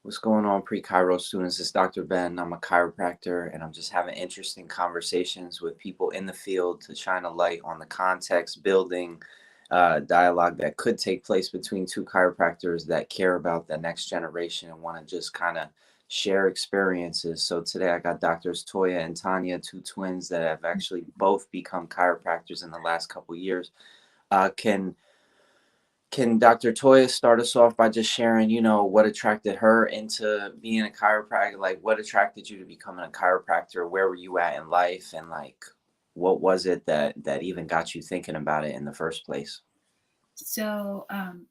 What's going on, PreCairo students? It's Dr. Ben. I'm a chiropractor, and I'm just having interesting conversations with people in the field to shine a light on the context building dialogue that could take place between two chiropractors that care about the next generation and want to just kind of share experiences. So today I got doctors Toya and Tanya, two twins that have actually both become chiropractors in the last couple years. Can Dr. Toya start us off by just sharing, what attracted her into being a chiropractor? Like, what attracted you to becoming a chiropractor? Where were you at in life? And like, what was it that even got you thinking about it in the first place? So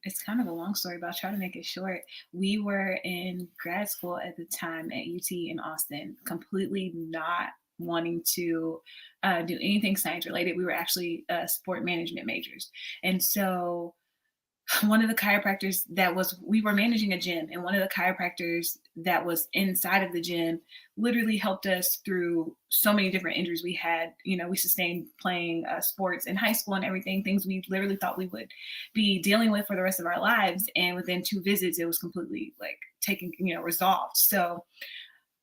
it's kind of a long story, but I'll try to make it short. We were in grad school at the time at UT in Austin, completely not wanting to do anything science related. We were actually sport management majors. And so one of the chiropractors we were managing a gym, and one of the chiropractors that was inside of the gym literally helped us through so many different injuries we had. We sustained playing sports in high school and everything, things we literally thought we would be dealing with for the rest of our lives. And within 2 visits, it was completely like taken, resolved. So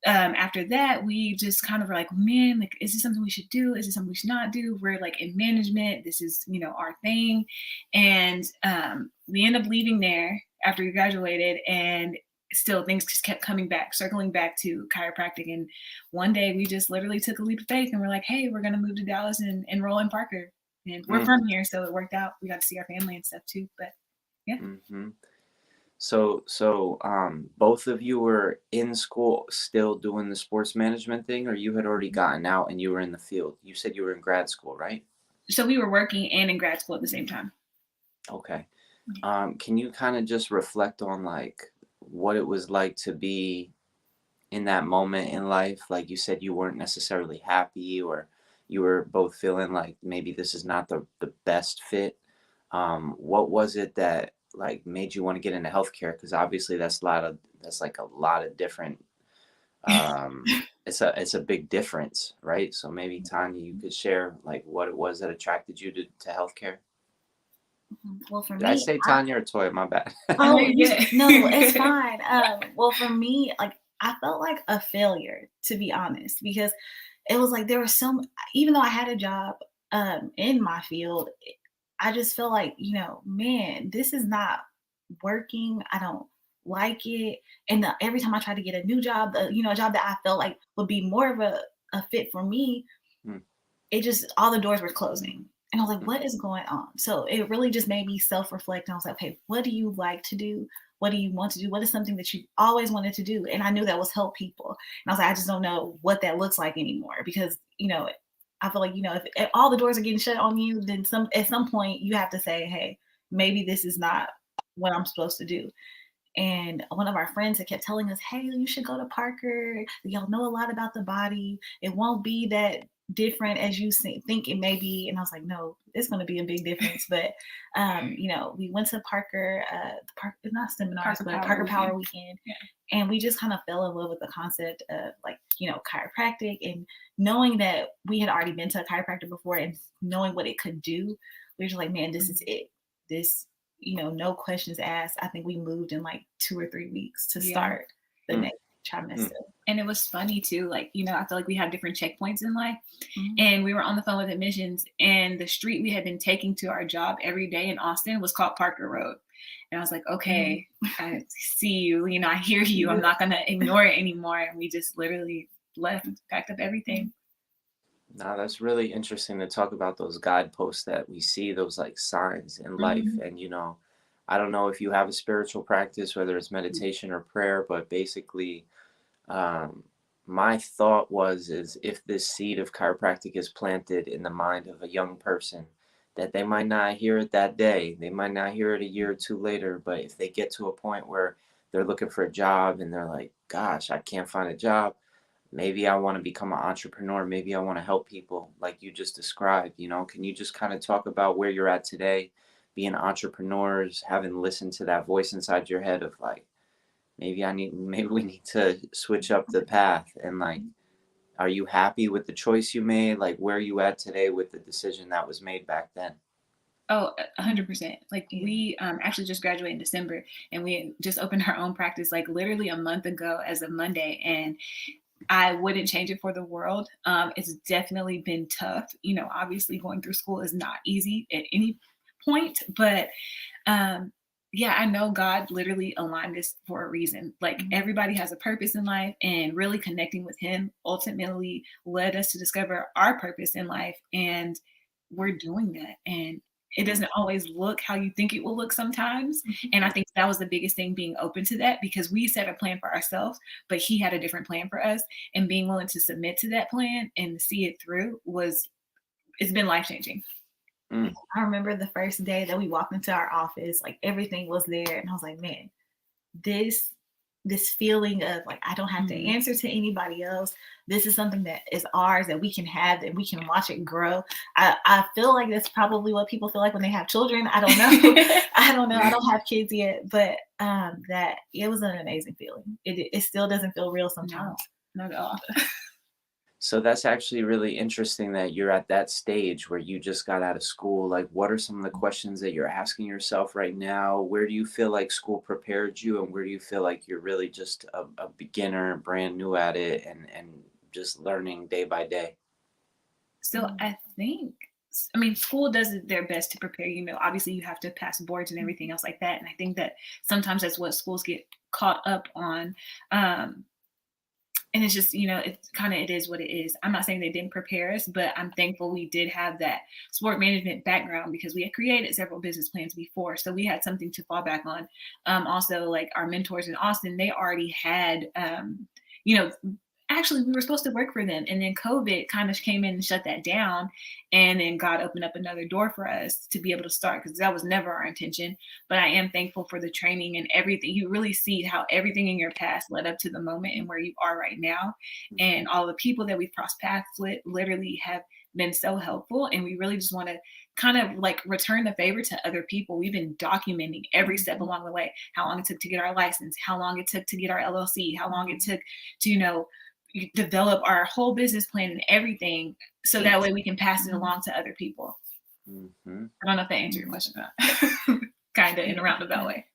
after that, we just kind of were like, man, like, is this something we should do? Is this something we should not do? We're like in management. This is, our thing. And we end up leaving there after we graduated, and still things just kept coming back, circling back to chiropractic. And one day we just literally took a leap of faith and we're like, hey, we're going to move to Dallas and enroll in Parker. And we're from here, so it worked out. We got to see our family and stuff too. But yeah. Mm-hmm. So both of you were in school still doing the sports management thing, or you had already gotten out and you were in the field? You said you were in grad school, right? So we were working and in grad school at the same time. Okay. Can you kind of just reflect on like what it was like to be in that moment in life? Like you said, you weren't necessarily happy, or you were both feeling like maybe this is not the best fit. What was it that like made you want to get into healthcare? Because obviously that's like a lot of different. Um, it's a big difference, right? So maybe Tanya, you could share like what it was that attracted you to healthcare. Well, for Did I me, say Tanya or Toya? My bad. oh, Yeah. no, it's fine. Well, for me, like I felt like a failure, to be honest, because it was like there was even though I had a job in my field, I just feel like, man, this is not working. I don't like it. And every time I try to get a new job, a job that I felt like would be more of a fit for me, Hmm. it just, all the doors were closing. And I was like, Hmm. what is going on? So it really just made me self-reflect. And I was like, okay, what do you like to do? What do you want to do? What is something that you always wanted to do? And I knew that was help people. And I was like, I just don't know what that looks like anymore, because, I feel like, if all the doors are getting shut on you, then at some point you have to say, hey, maybe this is not what I'm supposed to do. And one of our friends had kept telling us, hey, you should go to Parker. Y'all know a lot about the body. It won't be that different as you think it may be. And I was like, no, it's going to be a big difference. But, we went to Parker, not seminars, but Parker Power Weekend. Yeah. And we just kind of fell in love with the concept of like, chiropractic, and knowing that we had already been to a chiropractor before and knowing what it could do. We were just like, man, this is it. This, no questions asked. I think we moved in like 2 or 3 weeks to start the next trimester. And it was funny too, like, I feel like we have different checkpoints in life. Mm-hmm. And we were on the phone with admissions, and the street we had been taking to our job every day in Austin was called Parker Road. And I was like, okay, I see you, I hear you. I'm not going to ignore it anymore. And we just literally left, packed up everything. Now that's really interesting to talk about those guideposts that we see, those like signs in life. And I don't know if you have a spiritual practice, whether it's meditation or prayer, but basically my thought is if this seed of chiropractic is planted in the mind of a young person, that they might not hear it that day, they might not hear it a year or two later, but if they get to a point where they're looking for a job and they're like, gosh, I can't find a job, maybe I want to become an entrepreneur, maybe I want to help people like you just described. Can you just kind of talk about where you're at today, being entrepreneurs, having listened to that voice inside your head of like, maybe we need to switch up the path, and like, are you happy with the choice you made? Like, where are you at today with the decision that was made back then? Oh, 100%. Like Yeah. we actually just graduated in December, and we had just opened our own practice like literally a month ago as of Monday, and I wouldn't change it for the world. It's definitely been tough. You know, obviously going through school is not easy at any point, but um, yeah, I know God literally aligned this for a reason. Like Mhm. everybody has a purpose in life, and really connecting with Him ultimately led us to discover our purpose in life. And we're doing that. And it Mm. doesn't always look how you think it will look sometimes. Mhm. And I think that was the biggest thing, being open to that, because we set a plan for ourselves, but He had a different plan for us. And being willing to submit to that plan and see it through it's been life changing. Mm. I remember the first day that we walked into our office, like everything was there, and I was like, man, this this feeling of like I don't have to Mhm. answer to anybody else. This is something that is ours that we can have, that we can watch it grow. I feel like that's probably what people feel like when they have children. I don't know. I don't know. I Mm. don't have kids yet, but that it was an amazing feeling. It still doesn't feel real No, sometimes. not at all. So that's actually really interesting that you're at that stage where you just got out of school. Like, what are some of the questions that you're asking yourself right now? Where do you feel like school prepared you, and where do you feel like you're really just a beginner, brand new at it, and just learning day by day? So I think, I mean, school does their best to prepare. You know, obviously you have to pass boards and everything else like that. And I think that sometimes that's what schools get caught up on. Um, and it's just, you know, it's kind of, it is what it is. I'm not saying they didn't prepare us, but I'm thankful we did have that sport management background, because we had created several business plans before. So we had something to fall back on. Also, like our mentors in Austin, they already had, you know, actually we were supposed to work for them, and then COVID kind of came in and shut that down, and then God opened up another door for us to be able to start, because that was never our intention. But I am thankful for the training and everything. You really see how everything in your past led up to the moment and where you are right now, and all the people that we've crossed paths with literally have been so helpful. And we really just want to kind of like return the favor to other people. We've been documenting every step Mhm. along the way, how long it took to get our license, how long it took to get our LLC, how long it took to, you know, develop our whole business plan and everything, so that way we can pass it Mhm. along to other people. Hmm. I don't know if that answered your question or not. Kind of in a roundabout way.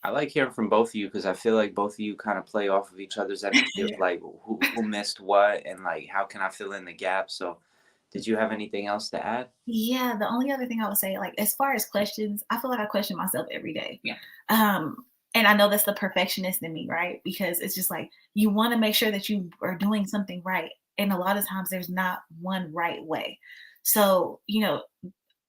I like hearing from both of you because I feel like both of you kind of play off of each other's energy of Yeah. like who missed what, and like how can I fill in the gap. So, did you have anything else to add? Yeah, the only other thing I would say, like as far as questions, I feel like I question myself every day. Yeah. And I know that's the perfectionist in me, right? Because it's just like you want to make sure that you are doing something right. And a lot of times there's not one right way. So,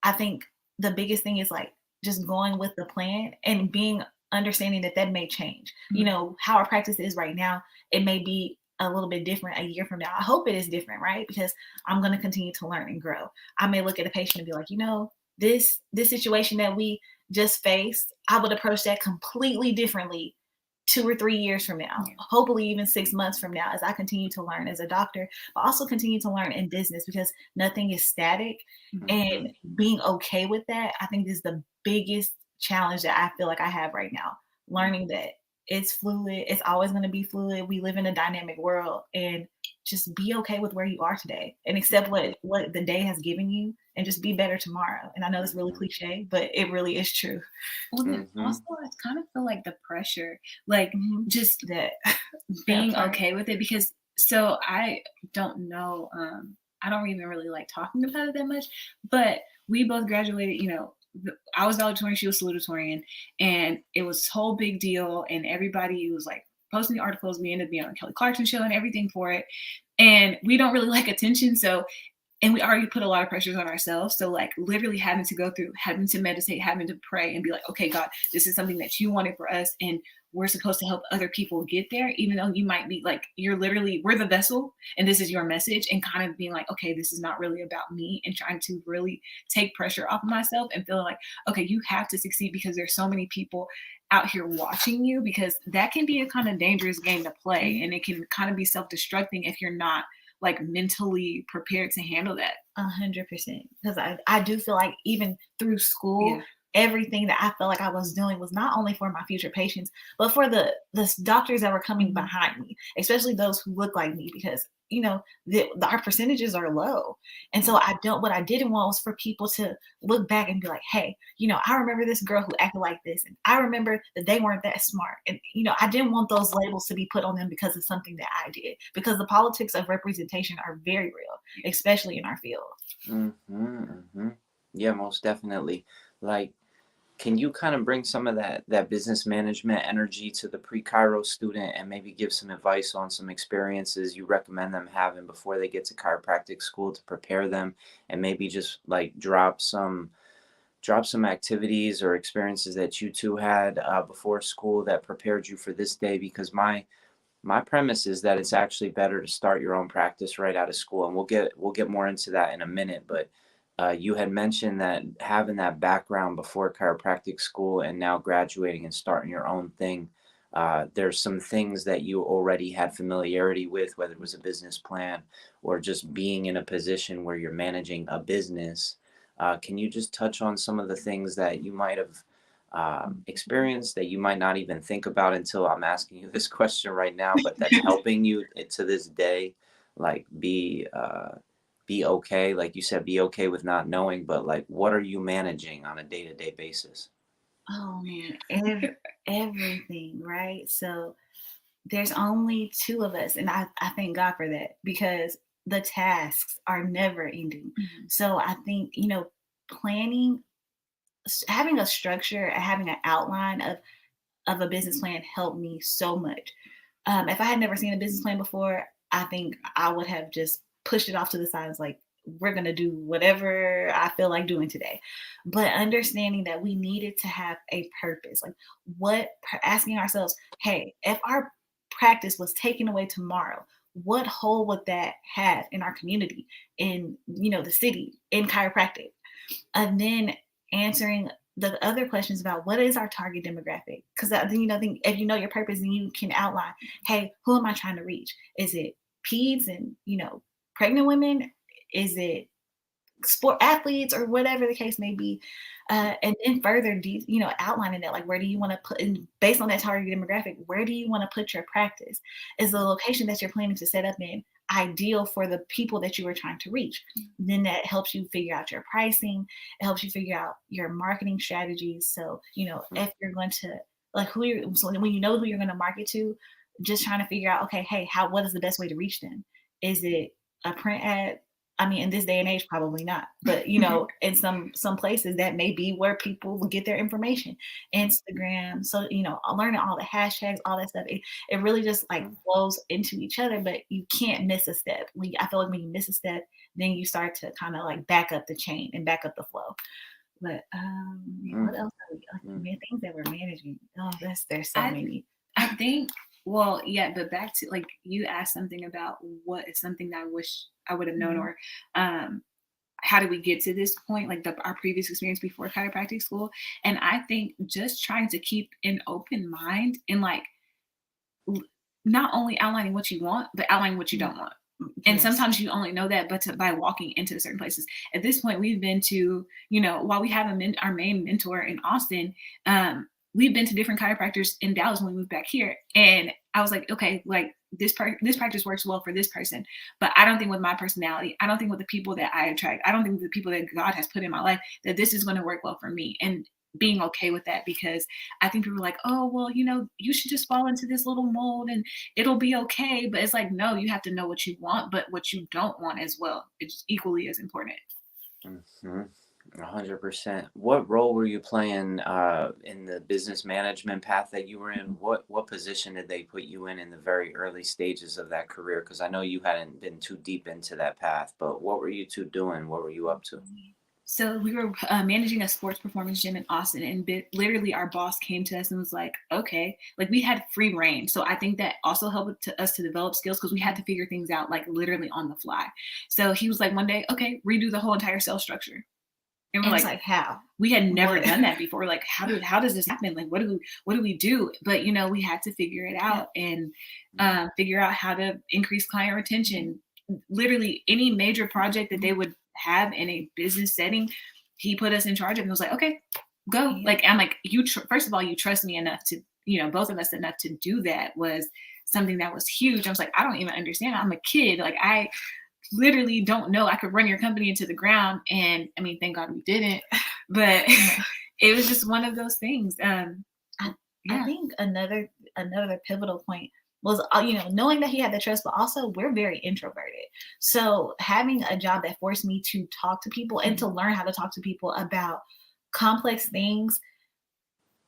I think the biggest thing is like just going with the plan and being understanding that that may change. Mhm. How our practice is right now, it may be a little bit different a year from now. I hope it is different, right? Because I'm going to continue to learn and grow. I may look at a patient and be like, this situation that we just faced, I would approach that completely differently 2 or 3 years from now, Yeah. hopefully even 6 months from now, as I continue to learn as a doctor, but also continue to learn in business, because nothing is static. Mhm. Hmm. And being okay with that, I think is the biggest challenge that I feel like I have right now. Learning that it's fluid, it's always going to be fluid. We live in a dynamic world, and just be okay with where you are today and accept what the day has given you, and just be better tomorrow. And I know it's really Hmm. cliche, but it really is true. Well, then Hmm. also, I kind of feel like the pressure, like Mhm. just That that being part. okay with it, because so I don't know, I don't even really like talking about it that much, but we both graduated, you know, I was valedictorian, she was salutatorian, and it was this whole big deal, and everybody was like posting the articles. We ended up being on the Kelly Clarkson show and everything for it. And we don't really like attention. So, and we already put a lot of pressures on ourselves. So, like, literally having to go through, having to meditate, having to pray and be like, okay, God, this is something that you wanted for us. And we're supposed to help other people get there, even though you might be like, you're literally, we're the vessel and this is your message. And kind of being like, okay, this is not really about me, and trying to really take pressure off of myself and feeling like, okay, you have to succeed because there's so many people out here watching you, because that can be a kind of dangerous game to play. And it can kind of be self destructing if you're not like mentally prepared to handle that. 100%. Because I do feel like even through school, Yeah. everything that I felt like I was doing was not only for my future patients, but for the doctors that were coming Mhm. behind me, especially those who look like me. Because our percentages are low. And so what I didn't want was for people to look back and be like, hey, I remember this girl who acted like this. And I remember that they weren't that smart. And, I didn't want those labels to be put on them because of something that I did, because the politics of representation are very real, especially in our field. Yeah, most definitely. Like, can you kind of bring some of that business management energy to the pre-Cairo student and maybe give some advice on some experiences you recommend them having before they get to chiropractic school to prepare them, and maybe just like drop some activities or experiences that you two had before school that prepared you for this day? Because my premise is that it's actually better to start your own practice right out of school, and we'll get more into that in a minute. But you had mentioned that having that background before chiropractic school and now graduating and starting your own thing, there's some things that you already had familiarity with, whether it was a business plan or just being in a position where you're managing a business. Can you just touch on some of the things that you might have experience that you might not even think about until I'm asking you this question right now, but that's helping you to this day, like be okay, like you said, be okay with not knowing, but like what are you managing on a day-to-day basis? Oh man, everything, right? So there's only two of us, and I thank God for that, because the tasks are never ending. So I think, planning, having a structure, having an outline of a business plan helped me so much. If I had never seen a business plan before, I think I would have just pushed it off to the side. It's like, we're going to do whatever I feel like doing today. But understanding that we needed to have a purpose, like asking ourselves, hey, if our practice was taken away tomorrow, what hole would that have in our community, in, the city, in chiropractic? And then answering the other questions about what is our target demographic. Because then, I think if you know your purpose, then you can outline, hey, who am I trying to reach? Is it peds and, pregnant women? Is it sport athletes, or whatever the case may be? And then further, outlining that, like, where do you want to put, and based on that target demographic, where do you want to put your practice? Is the location that you're planning to set up in ideal for the people that you are trying to reach? Then that helps you figure out your pricing. It helps you figure out your marketing strategies. So, if you're going to, like, so when you know who you're going to market to, just trying to figure out, okay, hey, what is the best way to reach them? Is it a print ad? I mean, in this day and age, probably not. But, in some places that may be where people will get their information. Instagram. So, learning all the hashtags, all that stuff, it really just like flows into each other, but you can't miss a step. I feel like when you miss a step, then you start to kind of like back up the chain and back up the flow. But what else are we, things that we're managing? Oh, there's so many. I think, well, yeah, but back to, like, you asked something about what is something that I wish I would have known, or how did we get to this point, like our previous experience before chiropractic school. And I think just trying to keep an open mind and, like, not only outlining what you want, but outlining what you don't want. And sometimes you only know that, but by walking into certain places. At this point, we've been to, while we have our main mentor in Austin, we've been to different chiropractors in Dallas when we moved back here. And I was like, okay, like this practice works well for this person, but I don't think with my personality, I don't think with the people that I attract, I don't think with the people that God has put in my life, that this is going to work well for me. And being okay with that, because I think people are like, oh, well, you should just fall into this little mold and it'll be okay. But it's like, no, you have to know what you want, but what you don't want as well. It's equally as important. 100%. What role were you playing in the business management path that you were in? What position did they put you in the very early stages of that career? Because I know you hadn't been too deep into that path, but what were you two doing? What were you up to? So we were managing a sports performance gym in Austin, and literally our boss came to us and was like, okay, like we had free reign. So I think that also helped us to develop skills, because we had to figure things out like literally on the fly. So he was like, one day, okay, redo the whole entire sales structure. And we're like, how? We had never done that before. Like, how does this happen? Like, what do we do? But, we had to figure it out and figure out how to increase client retention. Literally any major project that they would have in a business setting, he put us in charge of, and was like, okay, go. Like, I'm like, first of all, you trust me enough to, both of us enough to do that. Was something that was huge. I was like, I don't even understand. I'm a kid. Like, I literally don't know. I could run your company into the ground. And I mean, thank God we didn't. But it was just one of those things. I think another pivotal point was, knowing that he had the trust, but also we're very introverted. So having a job that forced me to talk to people and to learn how to talk to people about complex things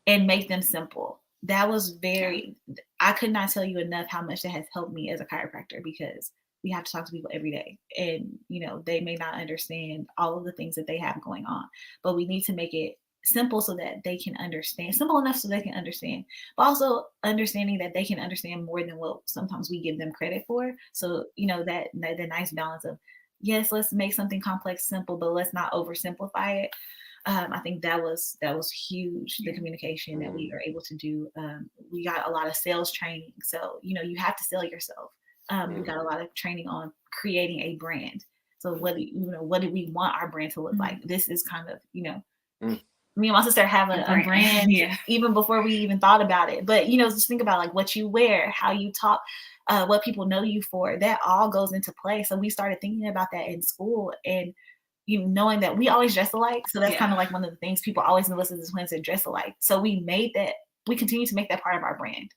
and make them simple. That was I could not tell you enough how much that has helped me as a chiropractor, because we have to talk to people every day, and they may not understand all of the things that they have going on, but we need to make it simple so that they can understand, simple enough so they can understand, but also understanding that they can understand more than what sometimes we give them credit for. So that the nice balance of, yes, let's make something complex simple, but let's not oversimplify it. I think that was huge, the communication that we were able to do. We got a lot of sales training, so you have to sell yourself. We got a lot of training on creating a brand. So what do we want our brand to look like? This is kind of me and my sister have a brand even before we even thought about it. But just think about like what you wear, how you talk, what people know you for. That all goes into play. So we started thinking about that in school, and knowing that we always dress alike. So that's kind of like one of the things people always know us as twins that dress alike. So we continue to make that part of our brand.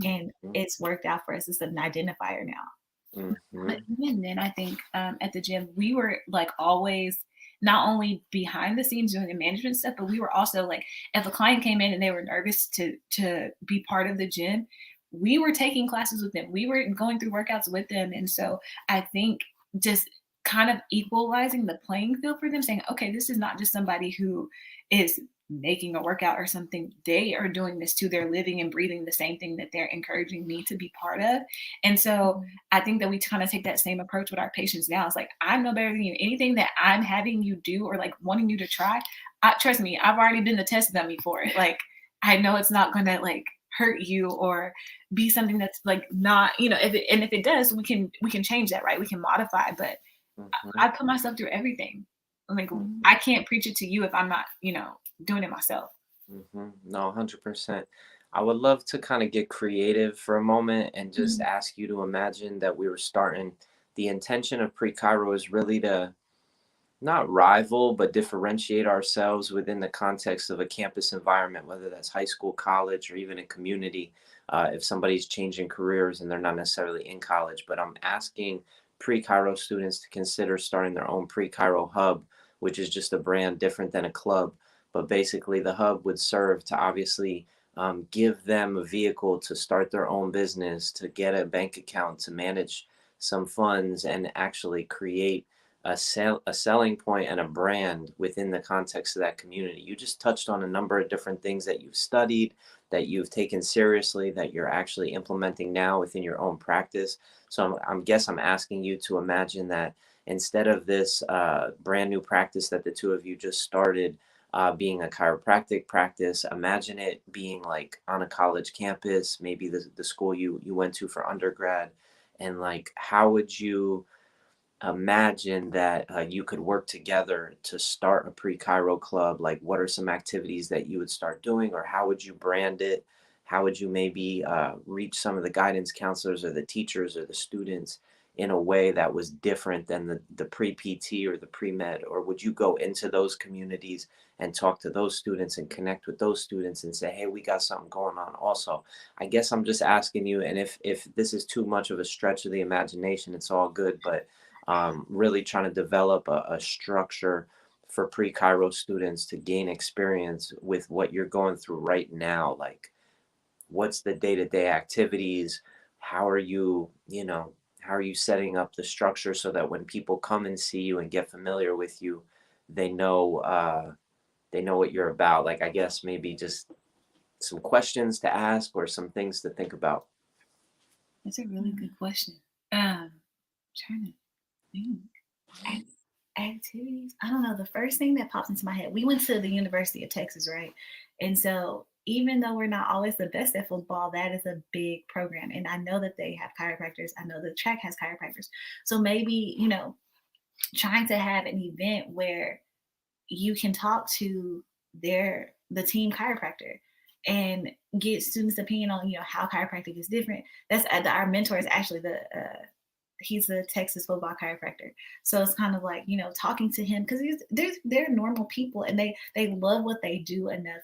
And it's worked out for us. It's an identifier now. But even then, I think at the gym, we were like always not only behind the scenes doing the management stuff, but we were also like, if a client came in and they were nervous to be part of the gym, we were taking classes with them. We were going through workouts with them. And so I think just kind of equalizing the playing field for them, saying, okay, this is not just somebody who is making a workout or something. They are doing this too. They're living and breathing the same thing that they're encouraging me to be part of. And so I think that we kind of take that same approach with our patients now. It's like, I'm no better than you. Anything that I'm having you do or like wanting you to try, trust me, I've already been the test dummy for it. Like, I know it's not going to like hurt you or be something that's like not, if it does, we can change that, right? We can modify, but I put myself through everything. Like, I can't preach it to you if I'm not, doing it myself. No, 100%. I would love to kind of get creative for a moment and just ask you to imagine that we were starting. The intention of PreCairo is really to not rival, but differentiate ourselves within the context of a campus environment, whether that's high school, college, or even a community. If somebody's changing careers and they're not necessarily in college, but I'm asking PreCairo students to consider starting their own PreCairo Hub, which is just a brand different than a club. But basically, the hub would serve to obviously give them a vehicle to start their own business, to get a bank account, to manage some funds, and actually create a selling point and a brand within the context of that community. You just touched on a number of different things that you've studied, that you've taken seriously, that you're actually implementing now within your own practice. So I'm asking you to imagine that instead of this brand new practice that the two of you just started, being a chiropractic practice, imagine it being like on a college campus, maybe the school you went to for undergrad. And like, how would you imagine that you could work together to start a PreCairo club? Like, what are some activities that you would start doing, or how would you brand it? How would you maybe reach some of the guidance counselors or the teachers or the students in a way that was different than the pre-PT or the pre-med? Or would you go into those communities and talk to those students and connect with those students and say, hey, we got something going on also? I guess I'm just asking you, and if this is too much of a stretch of the imagination, it's all good, but really trying to develop a structure for PreCairo students to gain experience with what you're going through right now. Like, what's the day-to-day activities? How are you, how are you setting up the structure so that when people come and see you and get familiar with you, they know what you're about? Like, I guess maybe just some questions to ask or some things to think about. That's a really good question. Trying to think. Activities. I don't know. The first thing that pops into my head, we went to the University of Texas, right? And so even though we're not always the best at football, that is a big program. And I know that they have chiropractors. I know the track has chiropractors. So maybe, trying to have an event where you can talk to the team chiropractor and get students' opinion on, how chiropractic is different. That's our mentor is actually he's a Texas football chiropractor. So it's kind of like, talking to him, because they're normal people, and they love what they do enough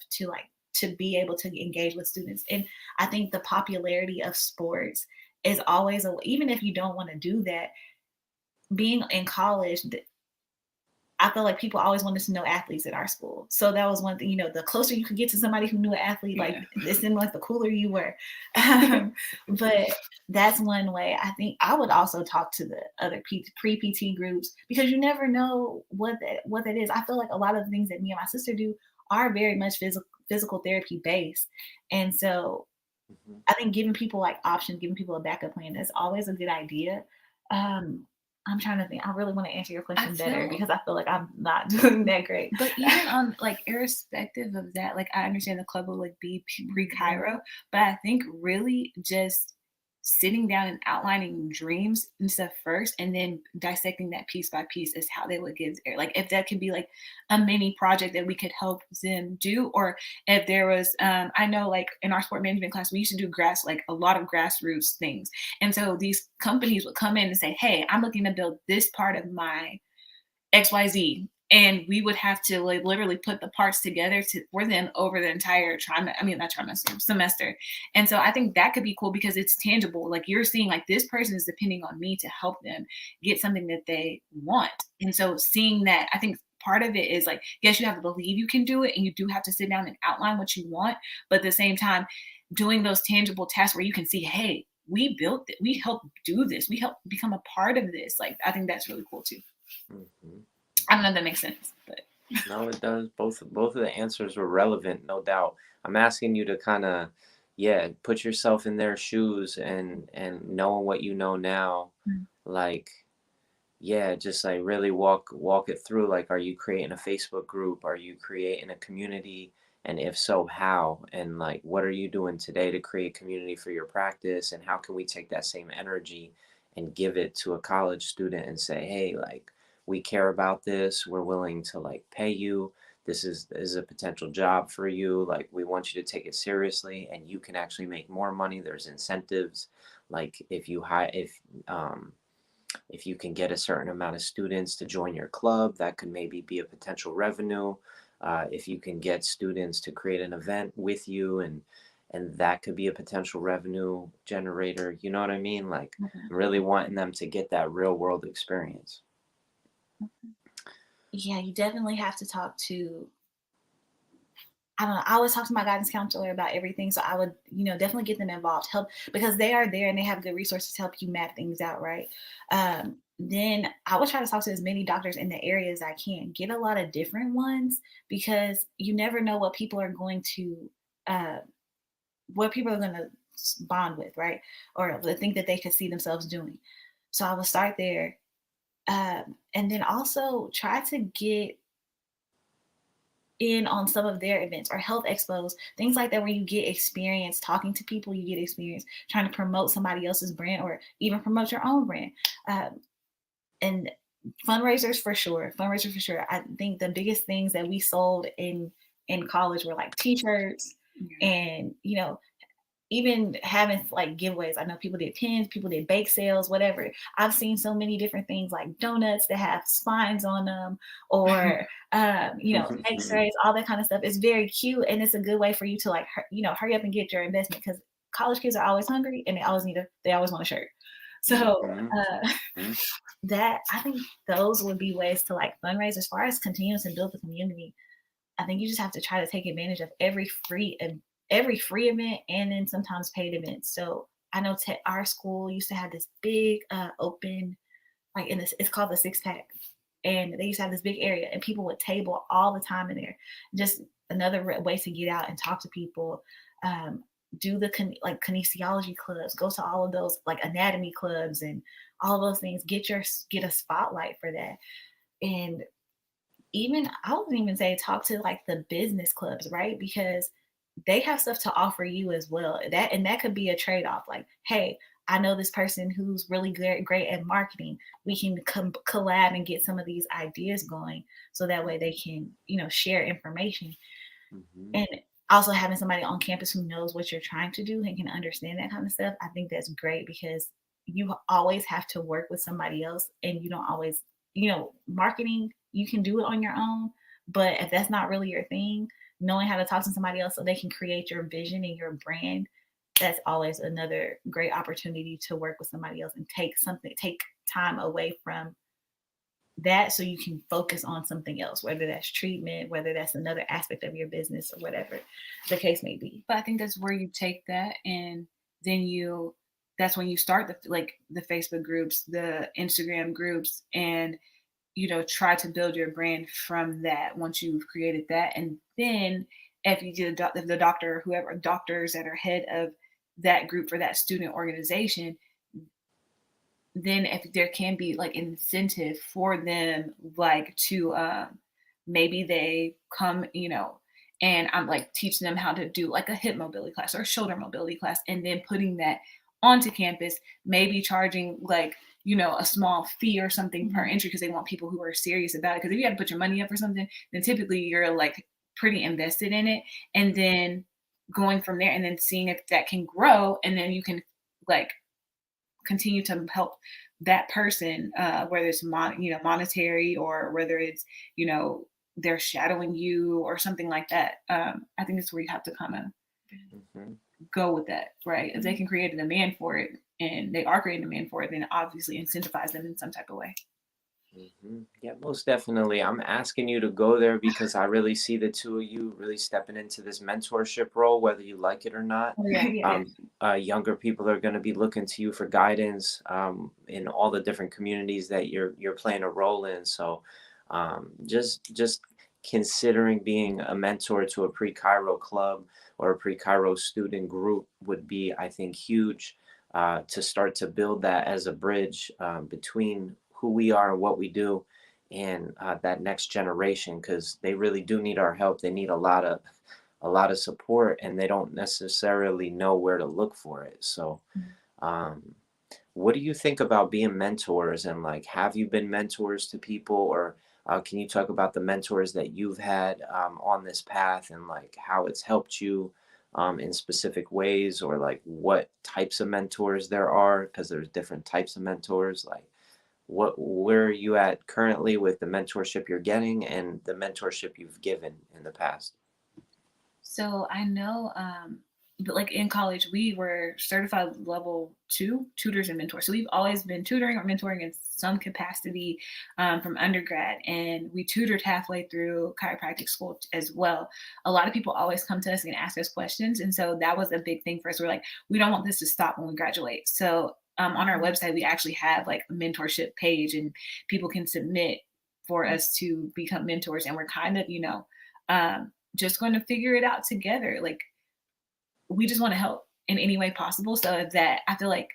to be able to engage with students. And I think the popularity of sports is always even if you don't want to do that, being in college, I feel like people always wanted to know athletes at our school. So that was one thing, the closer you could get to somebody who knew an athlete, like it seemed like the cooler you were. But that's one way. I think I would also talk to the other pre-PT groups, because you never know what that is. I feel like a lot of the things that me and my sister do are very much physical therapy based. And so I think giving people like options, giving people a backup plan is always a good idea. I'm trying to think. I really want to answer your question better, because I feel like I'm not doing that great. But even on like irrespective of that, like I understand the club will like be PreCairo, but I think really just sitting down and outlining dreams and stuff first, and then dissecting that piece by piece is how they would get there. Like if that could be like a mini project that we could help them do, or if there was, I know like in our sport management class, we used to do like a lot of grassroots things. And so these companies would come in and say, hey, I'm looking to build this part of my XYZ. And we would have to like literally put the parts together for them over the entire semester. And so I think that could be cool, because it's tangible. Like you're seeing like this person is depending on me to help them get something that they want. And so seeing that, I think part of it is like, yes, you have to believe you can do it, and you do have to sit down and outline what you want. But at the same time, doing those tangible tasks where you can see, hey, we built it, we helped do this, we helped become a part of this. Like I think that's really cool too. Mm-hmm. I don't know if that makes sense, but no, it does. Both of the answers were relevant, no doubt. I'm asking you to kind of, put yourself in their shoes, and knowing what you know now, like, just like really walk it through. Like, are you creating a Facebook group? Are you creating a community? And if so, how? And like, what are you doing today to create community for your practice? And how can we take that same energy and give it to a college student and say, hey, like, we care about this. We're willing to like pay you. This is a potential job for you. Like, we want you to take it seriously, and you can actually make more money. There's incentives. Like if you can get a certain amount of students to join your club, that could maybe be a potential revenue. If you can get students to create an event with you, and that could be a potential revenue generator. You know what I mean? Like, really wanting them to get that real world experience. Yeah, you definitely have to talk to, I don't know, I always talk to my guidance counselor about everything. So I would, definitely get them involved, help, because they are there and they have good resources to help you map things out, right? Then I would try to talk to as many doctors in the area as I can. Get a lot of different ones, because you never know what people are going to bond with, right? Or think that they could see themselves doing. So I will start there. And then also try to get in on some of their events or health expos, things like that, where you get experience talking to people, you get experience trying to promote somebody else's brand, or even promote your own brand. And fundraisers for sure. I think the biggest things that we sold in college were like t-shirts, and even having like giveaways. I know people did pins, people did bake sales, whatever. I've seen so many different things, like donuts that have spines on them, or x-rays, all that kind of stuff. It's very cute, and it's a good way for you to like hurry up and get your investment, because college kids are always hungry, and they always want a shirt. So that, I think those would be ways to like fundraise. As far as continuing to build the community, I think you just have to try to take advantage of every free event, and then sometimes paid events. So I know our school used to have this big open, like it's called the Six Pack, and they used to have this big area, and people would table all the time in there. Just another way to get out and talk to people. Do the kinesiology clubs, go to all of those like anatomy clubs and all of those things. Get a spotlight for that. And even, I wouldn't even say talk to like the business clubs, right? Because they have stuff to offer you as well. That could be a trade-off. Like, hey, I know this person who's really great at marketing. We can collab and get some of these ideas going, so that way they can, share information. And also having somebody on campus who knows what you're trying to do and can understand that kind of stuff, I think that's great, because you always have to work with somebody else, and you don't always, marketing, you can do it on your own, but if that's not really your thing, knowing how to talk to somebody else so they can create your vision and your brand, that's always another great opportunity to work with somebody else and take time away from that so you can focus on something else, whether that's treatment, whether that's another aspect of your business, or whatever the case may be. But I think that's where you take that, and then that's when you start the Facebook groups, the Instagram groups, and try to build your brand from that once you've created that. And then if you do if the doctor, whoever doctors that are head of that group for that student organization, then if there can be like incentive for them, like to maybe they come, and I'm like teaching them how to do like a hip mobility class or a shoulder mobility class, and then putting that onto campus, maybe charging like, a small fee or something per entry, because they want people who are serious about it. Because if you had to put your money up for something, then typically you're like pretty invested in it, and then going from there and then seeing if that can grow, and then you can like continue to help that person, whether it's monetary, or whether it's they're shadowing you or something like that. I think that's where you have to kind of Hmm. go with that, right? If they can create a demand for it, and they are creating a demand for it, then obviously incentivize them in some type of way. Yeah, most definitely. I'm asking you to go there because I really see the two of you really stepping into this mentorship role, whether you like it or not. Oh, yeah. Yeah. Younger people are going to be looking to you for guidance in all the different communities that you're playing a role in. So just considering being a mentor to a pre-Cairo club or a pre-Cairo student group would be, I think, huge to start to build that as a bridge between who we are and what we do, and that next generation, because they really do need our help. They need a lot of support, and they don't necessarily know where to look for it. So um, what do you think about being mentors, and like, have you been mentors to people, or can you talk about the mentors that you've had on this path, and like how it's helped you in specific ways, or like what types of mentors there are, because there's different types of mentors. Like, where are you at currently with the mentorship you're getting and the mentorship you've given in the past? So I know, but like in college, we were certified level 2 tutors and mentors. So we've always been tutoring or mentoring in some capacity from undergrad, and we tutored halfway through chiropractic school as well. A lot of people always come to us and ask us questions, and so that was a big thing for us. We're like, we don't want this to stop when we graduate. So on our website, we actually have like a mentorship page, and people can submit for us to become mentors, and we're kind of, just going to figure it out together. Like, we just want to help in any way possible. So that I feel like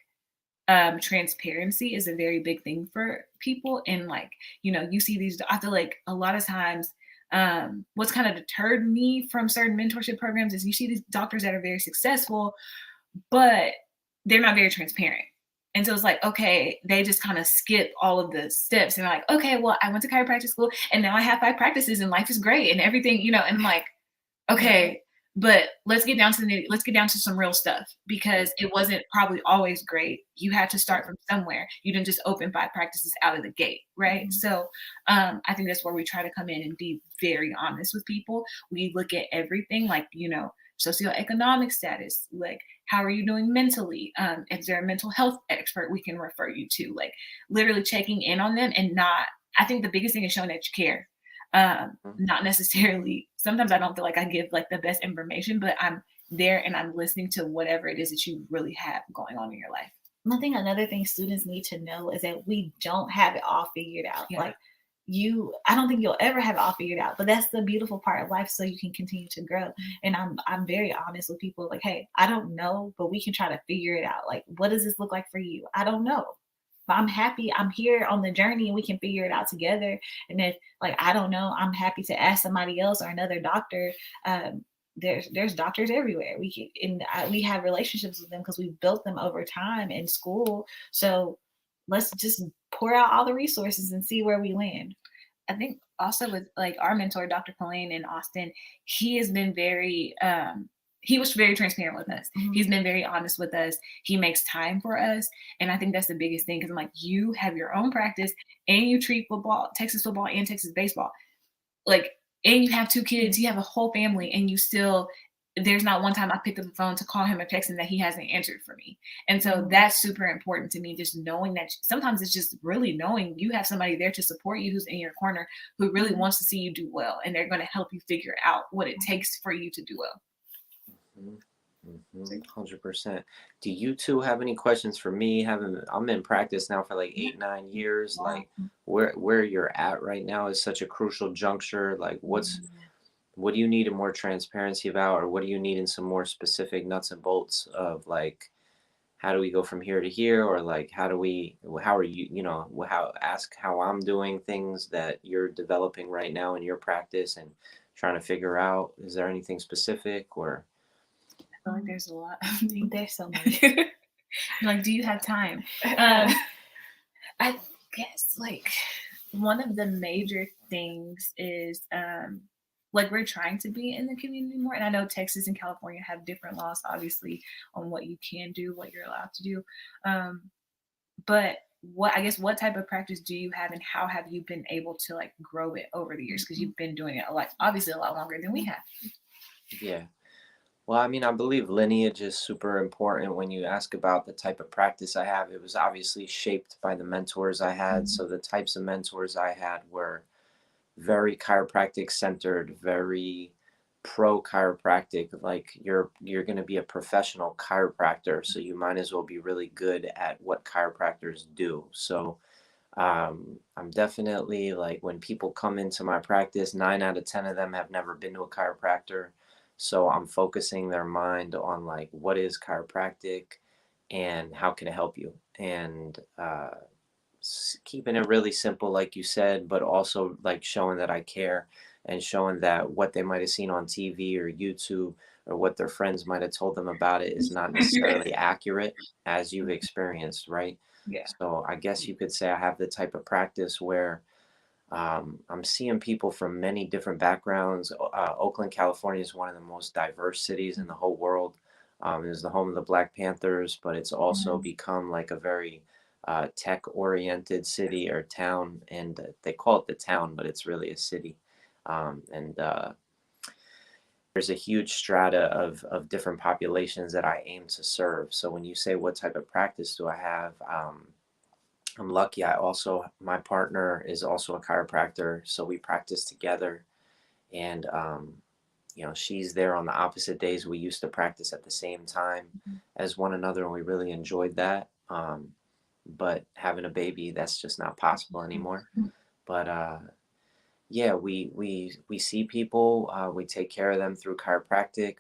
transparency is a very big thing for people. And like, you see these, I feel like a lot of times what's kind of deterred me from certain mentorship programs is you see these doctors that are very successful, but they're not very transparent. And so it's like, okay, they just kind of skip all of the steps, and they're like, okay, well, I went to chiropractic school and now I have 5 practices and life is great and everything, and I'm like, okay, but let's get down to some real stuff, because it wasn't probably always great. You had to start from somewhere. You didn't just open 5 practices out of the gate, right? So I think that's where we try to come in and be very honest with people. We look at everything, like, socioeconomic status, like how are you doing mentally? If they're a mental health expert, we can refer you to, like, literally checking in on them, and not, I think the biggest thing is showing that you care. Not necessarily, sometimes I don't feel like I give like the best information, but I'm there and I'm listening to whatever it is that you really have going on in your life. Another thing students need to know is that we don't have it all figured out. Yeah. Like, I don't think you'll ever have it all figured out, but that's the beautiful part of life, so you can continue to grow. And I'm very honest with people, like, hey, I don't know, but we can try to figure it out. Like, what does this look like for you? I don't know, but I'm happy I'm here on the journey, and we can figure it out together. And if, like, I don't know, I'm happy to ask somebody else or another doctor. There's doctors everywhere. We have relationships with them because we've built them over time in school. So let's just pour out all the resources and see where we land. I think also with like our mentor, Dr. Pauline in Austin, he has been very he was very transparent with us. Mhm. He's been very honest with us. He makes time for us. And I think that's the biggest thing because I'm like, you have your own practice and you treat Texas football and Texas baseball. Like, and you have 2 kids, you have a whole family, and you still there's not one time I picked up the phone to call him or text him that he hasn't answered for me. And so Mhm. that's super important to me, just knowing that sometimes it's just really knowing you have somebody there to support you who's in your corner who really Mhm. wants to see you do well, and they're going to help you figure out what it takes for you to do well. Mhm, So, 100%. Do you two have any questions for me? I'm in practice now for like yeah. 8, 9 years. Wow. Like where you're at right now is such a crucial juncture. Like what do you need more transparency about, or what do you need in some more specific nuts and bolts of like how do we go from here to here, or like how are you, how ask how I'm doing things that you're developing right now in your practice and trying to figure out, is there anything specific or I feel like there's a lot of things. There's so much. Like, do you have time? Um, I guess like one of the major things is like we're trying to be in the community more. And I know Texas and California have different laws, obviously, on what you can do, what you're allowed to do. But what type of practice do you have and how have you been able to like grow it over the years? Because you've been doing it a lot, obviously a lot longer than we have. yeah. Well, I mean, I believe lineage is super important. When you ask about the type of practice I have, it was obviously shaped by the mentors I had. Mhm. So the types of mentors I had were very chiropractic centered, very pro chiropractic. Like you're going to be a professional chiropractor, so you might as well be really good at what chiropractors do. So I'm definitely like when people come into my practice, 9 out of 10 of them have never been to a chiropractor. So I'm focusing their mind on like what is chiropractic and how can it help you, and keeping it really simple, like you said, but also like showing that I care and showing that what they might have seen on TV or YouTube or what their friends might have told them about it is not necessarily accurate as you've experienced, right? Yeah. So I guess you could say I have the type of practice where I'm seeing people from many different backgrounds. Oakland, California is one of the most diverse cities in the whole world. It is the home of the Black Panthers, but it's also Mhm. become like a very tech-oriented city or town, and they call it the town, but it's really a city. And there's a huge strata of different populations that I aim to serve. So when you say what type of practice do I have, I'm lucky. My partner is also a chiropractor, so we practice together. And, she's there on the opposite days. We used to practice at the same time as one another, and we really enjoyed that. But having a baby, that's just not possible anymore. But yeah, we see people, we take care of them through chiropractic.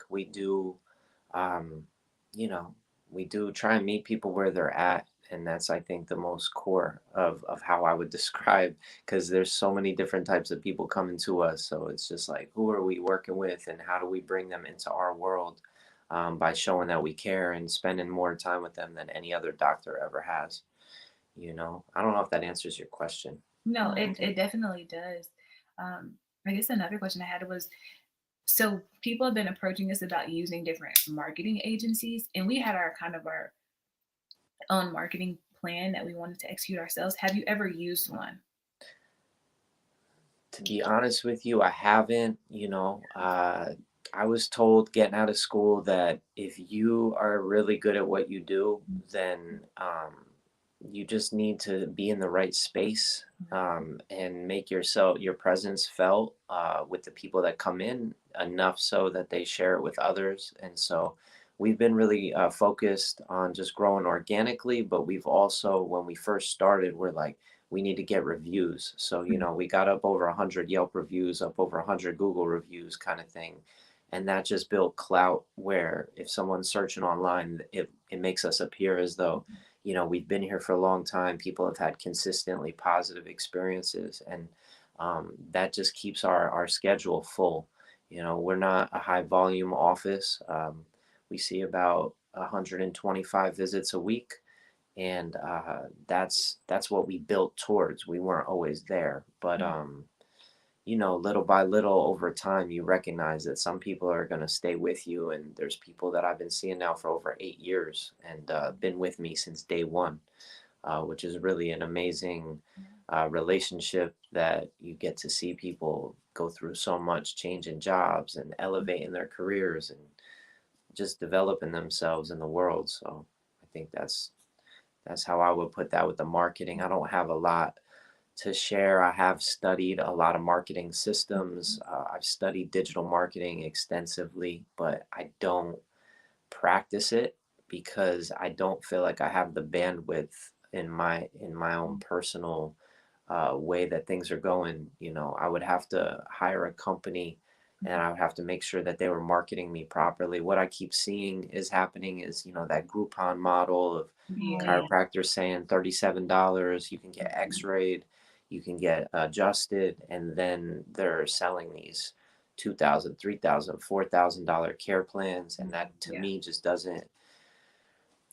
Um, you know, we do try and meet people where they're at, and that's I think the most core of how I would describe, because there's so many different types of people coming to us. So it's just like who are we working with, and how do we bring them into our world by showing that we care and spending more time with them than any other doctor ever has. I don't know if that answers your question. No, No, it definitely does. Um, I guess another question I had was so people have been approaching us about using different marketing agencies, and we had our kind of our own marketing plan that we wanted to execute ourselves. Have you ever used one? To be honest with you, I haven't. I was told getting out of school that if you are really good at what you do, then you just need to be in the right space and make your presence felt with the people that come in enough so that they share it with others. And so we've been really focused on just growing organically, but we've also, when we first started, we're like, we need to get reviews. So, we got up over 100 Yelp reviews, up over 100 Google reviews kind of thing. And that just built clout where if someone's searching online, it makes us appear as though, we've been here for a long time. People have had consistently positive experiences. And that just keeps our schedule full. We're not a high volume office. We see about 125 visits a week, and that's what we built towards. We weren't always there, but little by little over time, you recognize that some people are going to stay with you. And there's people that I've been seeing now for over 8 years and been with me since day one, which is really an amazing relationship that you get to see people go through so much change in jobs and elevate in their careers and just developing themselves in the world. So I think that's how I would put that with the marketing. I don't have a lot to share. I have studied a lot of marketing systems. I've studied digital marketing extensively, but I don't practice it because I don't feel like I have the bandwidth in my own personal way that things are going. I would have to hire a company and I would have to make sure that they were marketing me properly. What I keep seeing is happening is, that Groupon model of Oh, Yeah. yeah. chiropractors saying $37, you can get x-rayed, you can get adjusted, and then they're selling these $2,000, $3,000, $4,000 care plans. And that to Yeah. me just doesn't,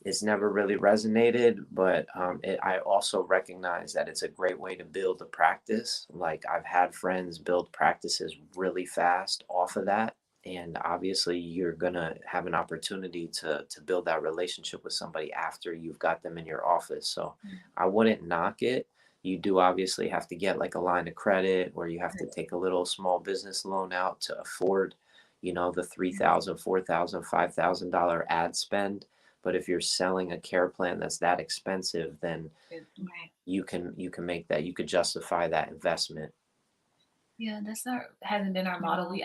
it's never really resonated, but I also recognize that it's a great way to build a practice. Like I've had friends build practices really fast off of that. And obviously you're gonna have an opportunity to build that relationship with somebody after you've got them in your office. So I wouldn't knock it. You do obviously have to get like a line of credit or you have to take a little small business loan out to afford, the $3,000, $4,000, $5,000 ad spend. But if you're selling a care plan that's that expensive, then Right. you can make that, you could justify that investment. Yeah, that's not hasn't been our model. We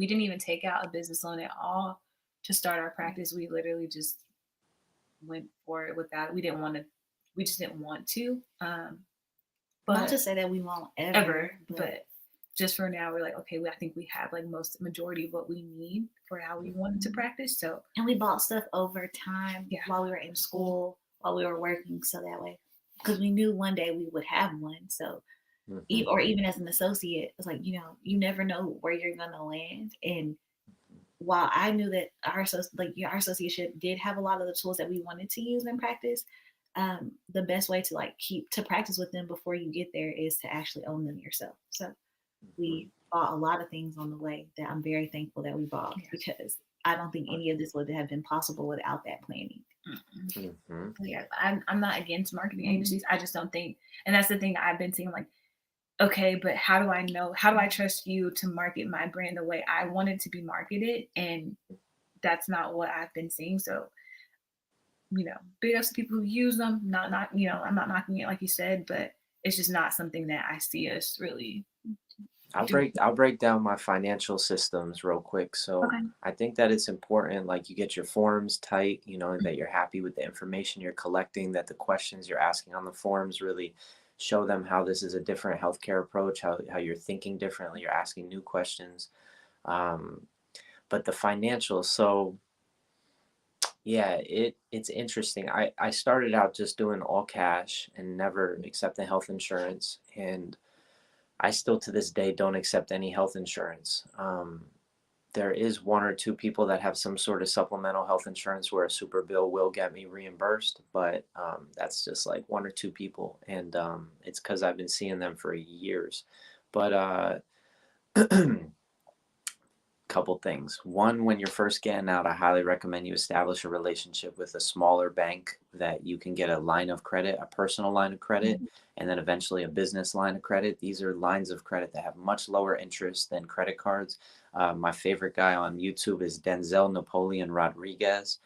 didn't even take out a business loan at all to start our practice. We literally just went for it without. We didn't want to. We just didn't want to. Not But to say that we won't ever, but just for now, we're like, okay, I think we have like majority of what we need for how we wanted to practice. So and we bought stuff over time Yeah. while we were in school, while we were working, so that way, because we knew one day we would have one. So, Mhm. or even as an associate, it's like you never know where you're gonna land. And while I knew that our associateship did have a lot of the tools that we wanted to use in practice, the best way to keep to practice with them before you get there is to actually own them yourself. So we bought a lot of things on the way that I'm very thankful that we bought, because I don't think any of this would have been possible without that planning. Mhm. yeah, I'm not against marketing agencies. I just don't think, and that's the thing I've been seeing. Like, okay, but how do I know? How do I trust you to market my brand the way I want it to be marketed? And that's not what I've been seeing. So, big ups to people who use them. Not, I'm not knocking it like you said, but it's just not something that I see us really do. I'll break down my financial systems real quick. So Okay. I think that it's important, like you get your forms tight, that you're happy with the information you're collecting, that the questions you're asking on the forms really show them how this is a different healthcare approach, how you're thinking differently, you're asking new questions. Um, but the financials, so yeah, it's interesting. I started out just doing all cash and never accepting health insurance, and I still to this day don't accept any health insurance. There is one or two people that have some sort of supplemental health insurance where a super bill will get me reimbursed, but that's just like one or two people, and it's because I've been seeing them for years. But couple things. One, when you're first getting out, I highly recommend you establish a relationship with a smaller bank that you can get a line of credit, a personal line of credit, and then eventually a business line of credit. These are lines of credit that have much lower interest than credit cards. My favorite guy on YouTube is Denzel Napoleon Rodriguez.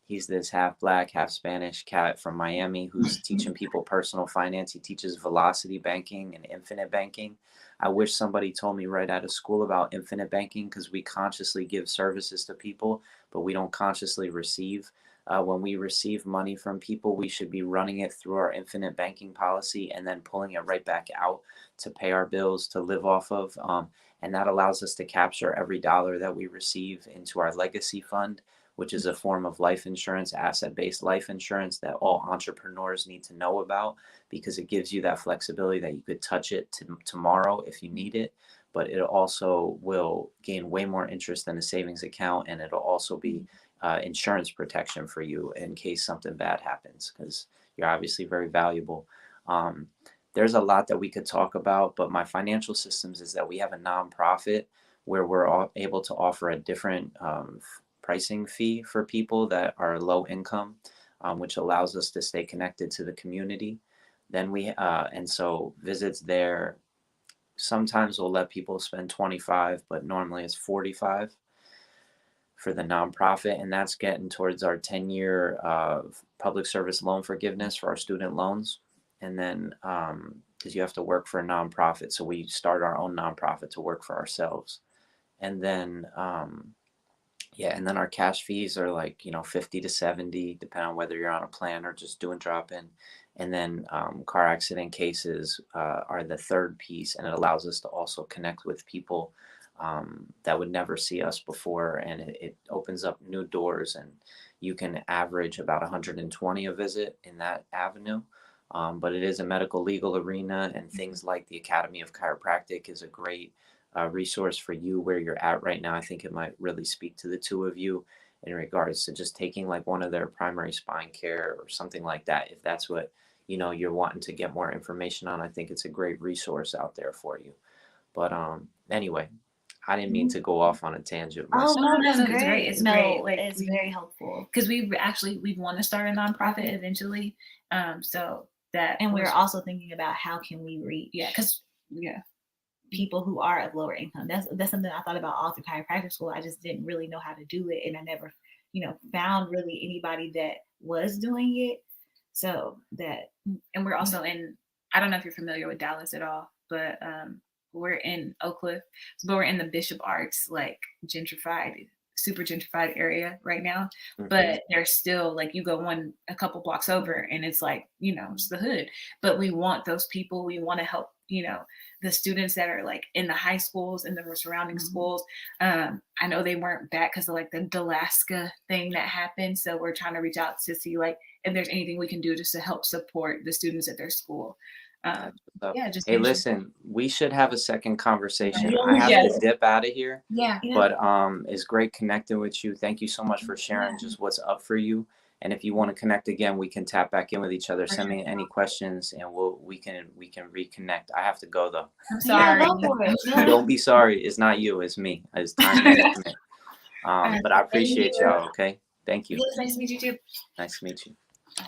He's this half black, half Spanish cat from Miami who's teaching people personal finance. He teaches velocity banking and infinite banking. I wish somebody told me right out of school about infinite banking, because we consciously give services to people, but we don't consciously receive. When we receive money from people, we should be running it through our infinite banking policy and then pulling it right back out to pay our bills, to live off of. And that allows us to capture every dollar that we receive into our legacy fund, which is a form of life insurance, asset-based life insurance that all entrepreneurs need to know about, because it gives you that flexibility that you could touch it tomorrow if you need it, but it also will gain way more interest than a savings account, and it'll also be insurance protection for you in case something bad happens, because you're obviously very valuable. Um, there's a lot that we could talk about, but my financial systems is that we have a nonprofit where we're all able to offer a different pricing fee for people that are low income, which allows us to stay connected to the community. Then and so visits there, sometimes we'll let people spend 25, but normally it's 45 for the nonprofit, and that's getting towards our 10-year public service loan forgiveness for our student loans. And then because you have to work for a nonprofit, so we start our own nonprofit to work for ourselves. And then and then our cash fees are like 50 to 70, depending on whether you're on a plan or just doing drop-in. And then car accident cases are the third piece, and it allows us to also connect with people that would never see us before, and it opens up new doors, and you can average about 120 a visit in that avenue. But it is a medical legal arena, and things like the Academy of Chiropractic is a great resource for you where you're at right now. I think it might really speak to the two of you in regards to just taking like one of their primary spine care or something like that. If that's what you're wanting to get more information on, I think it's a great resource out there for you. But anyway, I didn't mean to go off on a tangent Oh myself. no, No, that's it's great. great. It's no, great. Like, it's very helpful. Because we want to start a nonprofit eventually. So that, And we're also thinking about how can we reach people who are of lower income. That's something I thought about all through chiropractic school. I just didn't really know how to do it, and I never, found really anybody that was doing it. So that, and we're also in. I don't know if you're familiar with Dallas at all, but we're in Oak Cliff, but we're in the Bishop Arts, like super gentrified area right now. Mm-hmm. But there's still like you go a couple blocks over, and it's like it's the hood. But we want those people. We want to help the students that are like in the high schools and the surrounding schools. I know they weren't back because of like the Alaska thing that happened. So we're trying to reach out to see like if there's anything we can do just to help support the students at their school. Hey, listen, we should have a second conversation. Yeah, I have to dip out of here. Yeah. But it's great connecting with you. Thank you so much for sharing just what's up for you. And if you want to connect again, we can tap back in with each other. Send me any questions, and we can reconnect. I have to go though. I'm sorry. Don't be sorry. It's not you. It's me. It's time. But I appreciate y'all. Okay. Thank you. It's nice to meet you too. Nice to meet you. Bye.